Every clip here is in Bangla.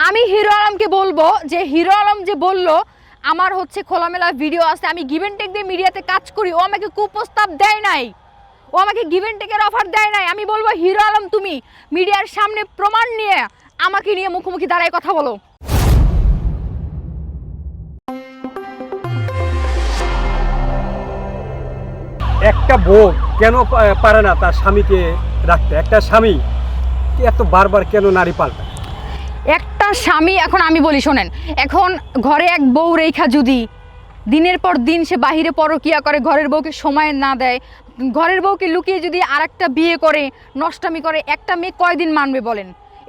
আমি হিরো আলমকে বলবো যে হিরো আলম যে বললো আমার হচ্ছে খোলামেলা ভিডিও আছে, আমি গিভ এন্ড টেক দিয়ে মিডিয়াতে কাজ করি, ও আমাকে কুপ্রস্তাব দেয় নাই, ও আমাকে গিভ এন্ড টেকের অফার দেয় নাই। আমি বলবো হিরো আলম তুমি মিডিয়ার সামনে প্রমাণ নিয়ে আমাকে নিয়ে মুখোমুখি দাঁড়ায় কথা বলো। একটা বউ কেন পারে না তার স্বামীকে রাখতে? একটা স্বামী এত বারবার কেন নারী পাল্টায়? একটা স্বামী, এখন আমি বলি শোনেন, এখন ঘরে এক বউ রেখা যদি দিনের পর দিন সে বাহিরে পরকিয়া করে, ঘরের বউকে সময় না দেয়, ঘরের বউকে লুকিয়ে যদি আর একটা বিয়ে করে, নষ্টামি করে, একটা মেয়ে কয়দিন মানবে বলেন?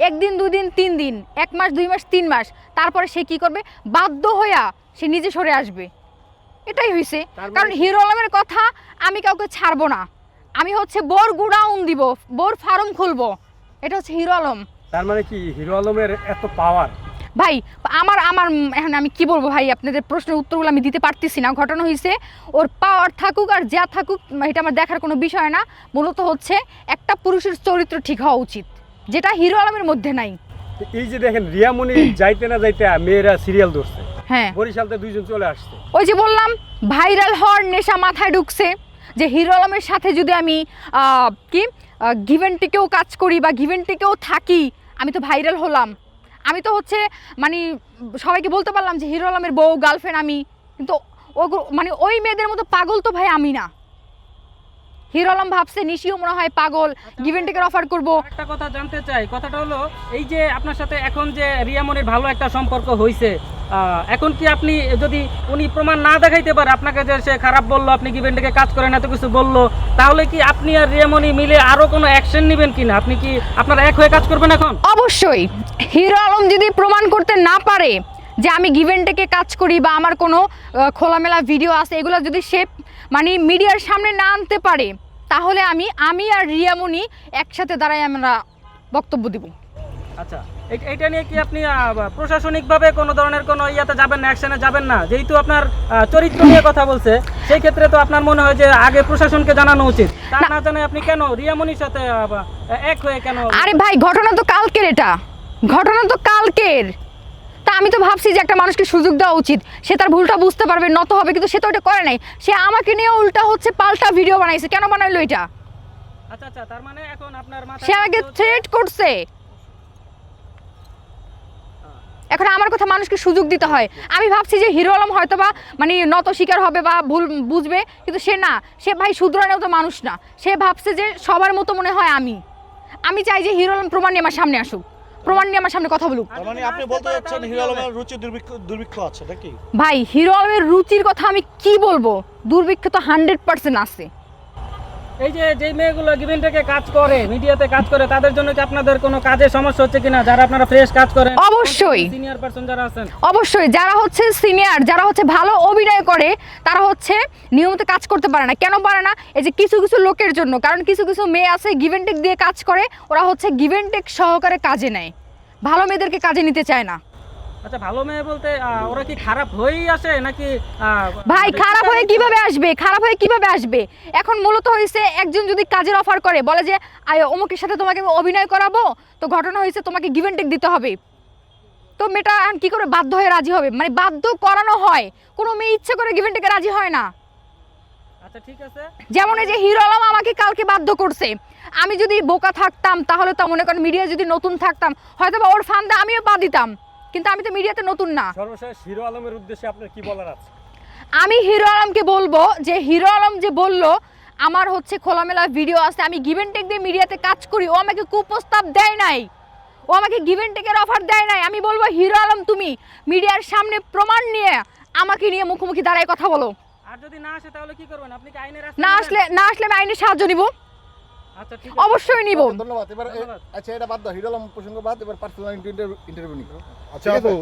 একদিন, দুদিন, 3 দিন, 1 মাস, 2 মাস, 3 মাস, তারপরে সে কি করবে? বাধ্য হইয়া সে নিজে সরে আসবে। এটাই হয়েছে। কারণ হিরো আলমের কথা আমি কাউকে ছাড়বো না, আমি হচ্ছে বোর গুডাউন দিব, বোর ফার্ম খুলবো, এটা হচ্ছে হিরো আলম। তার মানে কি হিরো আলমের এত পাওয়ার? ভাই আমার এখন আমি কি বলবো ভাই, আপনাদের প্রশ্নের উত্তরগুলো আমি দিতে পারতেছি না। ঘটনা হয়েছে ওর পাওয়ার থাকুক আর যা থাকুক এটা আমার দেখার কোনো বিষয় না। মূলত হচ্ছে একটা পুরুষের চরিত্র ঠিক হওয়া উচিত, যেটা হিরো আলমের মধ্যে নাই। এই যে দেখেন রিয়ামণি যাইতে না যাইতে মেয়েরা সিরিয়াল ধরছে, হ্যাঁ বরিশালতে 2 জন চলে আসছে। ওই যে বললাম ভাইরাল হওয়ার নেশা মাথায় ঢুকছে, যে হিরো আলমের সাথে যদি আমি কি গিভ এন্ড টেকেও কাজ করি বা গিভ এন্ড টেকেও থাকি, আমি তো ভাইরাল হলাম, আমি তো হচ্ছে মানে সবাইকে বলতে পারলাম যে হিরো আলমের বউ গার্লফ্রেন্ড আমি। কিন্তু ও মানে ওই মেয়েদের মতো পাগল তো ভাই আমি না। হিরো আলম ভাবছে নিশিও মনে হয় পাগল, গিভ এন্ড টেকের অফার করবো। একটা কথা জানতে চাই, কথাটা হলো এই যে আপনার সাথে এখন যে রিয়ামনির ভালো একটা সম্পর্ক হয়েছে, এখন কি আপনি যদি উনি প্রমাণ না দেখাইতে পারে আপনাকে যে সে খারাপ বললো, আপনি গিভ এন্ড টেকে কাজ করেন, এত কিছু বললো, তাহলে কি আপনি আর রিয়ামনি মিলে আরো কোনো অ্যাকশন নেবেন কিনা? আপনি কি আপনারা এক হয়ে কাজ করবেন এখন? অবশ্যই হিরো আলম যদি প্রমাণ করতে না পারে যে আমি গিভ এন্ড টেকে কাজ করি বা আমার কোনো খোলামেলা ভিডিও আছে, এগুলো যদি সে মানে মিডিয়ার সামনে না আনতে পারে, তাহলে আমি আর রিয়ামণি একসাথে দাঁড়াই আমরা বক্তব্য দিব। আচ্ছা, এইটা নিয়ে কি আপনি প্রশাসনিকভাবে কোনো ধরনের কোনো ইয়াতে যাবেন না, অ্যাকশনে যাবেন না? যেহেতু আপনার চরিত্র নিয়ে কথা বলছে, সেই ক্ষেত্রে তো আপনার মনে হয় যে আগে প্রশাসনকে জানানো উচিত। তা না জানে আপনি কেন রিয়ামনির সাথে এক হয়ে কেন? আরে ভাই ঘটনা তো কালকের, এটা ঘটনা তো কালকের। তা আমি তো ভাবছি যে একটা মানুষকে সুযোগ দেওয়া উচিত, সে তার ভুলটা বুঝতে পারবে, নত হবে, কিন্তু সে তো ওটা করে নাই। সে আমাকে নিয়ে উল্টা হচ্ছে পাল্টা ভিডিও বানাইছে। কেন বানাইলো এটা? আচ্ছা আচ্ছা, তার মানে এখন আপনার মাথায় সে আমাকে থ্রেট করছে। এখন আমার কথা মানুষকে সুযোগ দিতে হয়। আমি ভাবছি যে হিরো আলম হয়তো বা মানে নত শিকার হবে বা ভুল বুঝবে, কিন্তু সে না, সে ভাই শুধরানোও তো মানুষ না। সে ভাবছে যে সবার মতো মনে হয় আমি চাই যে হিরো আলম প্রমাণ নিয়ে আমার সামনে আসুক, প্রমাণ নিয়ে আমার সামনে কথা বলুক। মানে আপনি বলতে চাচ্ছেন হিরো আলমের রুচি দুর্ভিক্ষ আছে নাকি? ভাই হিরো আলমের রুচির কথা আমি কি বলবো, দুর্ভিক্ষ তো 100% আছে। এই যে যেই মেয়েগুলো গিভ এন্ড টেকে কাজ করে, মিডিয়াতে কাজ করে, তাদের জন্য কি আপনাদের কোনো কাজে সমস্যা হচ্ছে কিনা? যারা আপনারা ফ্রেশ কাজ করেন, অবশ্যই সিনিয়র পারসন যারা আছেন, অবশ্যই যারা হচ্ছে সিনিয়র, যারা হচ্ছে ভালো অভিনয় করে, তারা হচ্ছে নিয়মিত কাজ করতে পারে না। কেন পারে না? এই যে কিছু কিছু লোকের জন্য। কারণ কিছু কিছু মেয়ে আছে গিভ এন্ড টেক দিয়ে কাজ করে, ওরা হচ্ছে গিভ এন্ড টেক সহকারে কাজে নেয়, ভালো মেয়েদেরকে কাজে নিতে চায় না। আচ্ছা, ভালো মেয়ে বলতে ওরা কি খারাপ হয়েই আসে নাকি? ভাই খারাপ হয়ে কিভাবে আসবে? খারাপ হয়ে কিভাবে আসবে? এখন মূলত হয়েছে একজন যদি কাজের অফার করে, বলে যে অমুকের সাথে তোমাকে অভিনয় করাবো, তো ঘটনা হয়েছে তোমাকে গিভ এন্ড টেক দিতে হবে, তো মেয়েটা কি করে বাধ্য হয়ে রাজি হবে? মানে বাধ্য করানো হয়, কোনো মেয়ে ইচ্ছে করে গিভ এন্ড টেকে রাজি হয় না। আচ্ছা ঠিক আছে, যেমন এই যে হিরো আলম আমাকে কালকে বাধ্য করছে। আমি যদি বোকা থাকতাম তাহলে তো মনে করেন মিডিয়া যদি নতুন থাকতাম হয়তো বা ওর ফান্দে আমিও পা দিতাম, কিন্তু আমি তো মিডিয়াতে নতুন না। সর্বশেষ হিরো আলমের উদ্দেশ্যে আপনার কি বলার আছে? আমি হিরো আলমকে বলবো যে হিরো আলম যে বললো আমার হচ্ছে খোলামেলা ভিডিও আছে, আমি গিভ এন্ড টেক দিয়ে মিডিয়াতে কাজ করি, ও আমাকে কুপ্রস্তাব দেয় নাই, ও আমাকে গিভ এন্ড টেকের অফার দেয় নাই। আমি বলবো হিরো আলম তুমি মিডিয়ার সামনে প্রমাণ নিয়ে আমাকে নিয়ে মুখোমুখি দাঁড়ায় কথা বলো। আর যদি না আসে তাহলে কি করবেন? আপনি কি আইনের না আসলে আমি আইনের সাহায্য নিব, আচ্ছা ঠিক অবশ্যই নিব। ধন্যবাদ। এবার আচ্ছা এটা বাদ দাও, হিরো আলম প্রসঙ্গ বাদ, এবার পার্সোনাল ইন্টারভিউ নিব। আচ্ছা আপু